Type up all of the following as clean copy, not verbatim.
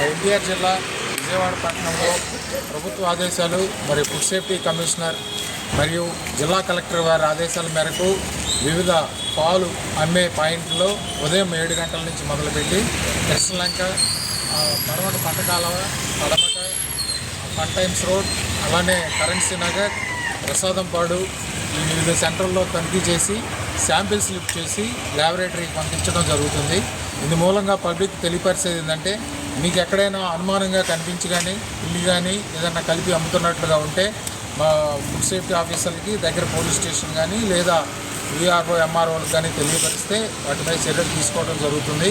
ఎన్టీఆర్ జిల్లా విజయవాడ పట్టణంలో ప్రభుత్వ ఆదేశాలు మరియు ఫుడ్ సేఫ్టీ కమిషనర్ మరియు జిల్లా కలెక్టర్ వారి ఆదేశాల మేరకు వివిధ పాలు అమ్మే పాయింట్లో ఉదయం 7 గంటల నుంచి మొదలుపెట్టి కృష్ణలంక, మరొక పంటకాలవ, పడమట, ఫన్ టైమ్స్ రోడ్, అలానే కరెన్సీ నగర్, ప్రసాదంపాడు ఈ వివిధ సెంటర్లో తనిఖీ చేసి శాంపిల్స్ లిఫ్ట్ చేసి ల్యాబొరేటరీకి పంపించడం జరుగుతుంది. ఇందు మూలంగా పబ్లిక్ తెలియపరిచేది ఏంటంటే, మీకు ఎక్కడైనా అనుమానంగా కనిపించి కానీ ఇల్లు కానీ ఏదైనా కలిపి అమ్ముతున్నట్లుగా ఉంటే మా ఫుడ్ సేఫ్టీ ఆఫీసర్లకి దగ్గర పోలీస్ స్టేషన్ కానీ లేదా విఆర్ఓ ఎంఆర్ఓలకు కానీ తెలియపరిస్తే వాటి మీద చర్యలు తీసుకోవడం జరుగుతుంది.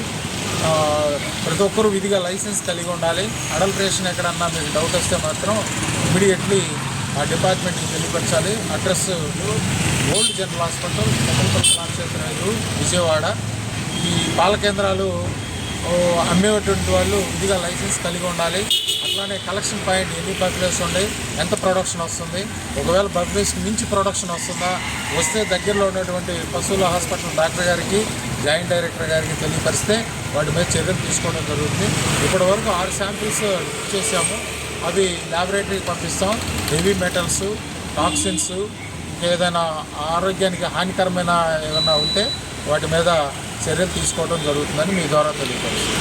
ప్రతి ఒక్కరూ విధిగా లైసెన్స్ కలిగి ఉండాలి. అడల్ట్రేషన్ ఎక్కడన్నా మీకు డౌట్ వస్తే మాత్రం ఇమీడియట్లీ ఆ డిపార్ట్మెంట్కి తెలియపరచాలి. అడ్రస్ ఓల్డ్ జనరల్ హాస్పిటల్, క్షేత్రం, విజయవాడ. ఈ పాల కేంద్రాలు అమ్మేటువంటి వాళ్ళు విధిగా లైసెన్స్ కలిగి ఉండాలి. అట్లానే కలెక్షన్ పాయింట్ ఎన్ని బఫెలోస్ ఉన్నాయి, ఎంత ప్రొడక్షన్ వస్తుంది, ఒకవేళ బఫెలోస్కి మించి ప్రొడక్షన్ వస్తుందా, వస్తే దగ్గరలో ఉన్నటువంటి పశువుల హాస్పిటల్ డాక్టర్ గారికి, జాయింట్ డైరెక్టర్ గారికి తెలియపరిస్తే వాటి మీద చర్యలు తీసుకోవడం జరుగుతుంది. ఇప్పటి వరకు 6 శాంపిల్స్ చేసాము. అవి ల్యాబొరేటరీకి పంపిస్తాం. హెవీ మెటల్స్, టాక్సిన్స్, ఇంకేదైనా ఆరోగ్యానికి హానికరమైన ఏమైనా ఉంటే వాటి మీద చర్యలు తీసుకోవడం జరుగుతుందని మీ ద్వారా తెలియపరుస్తుంది.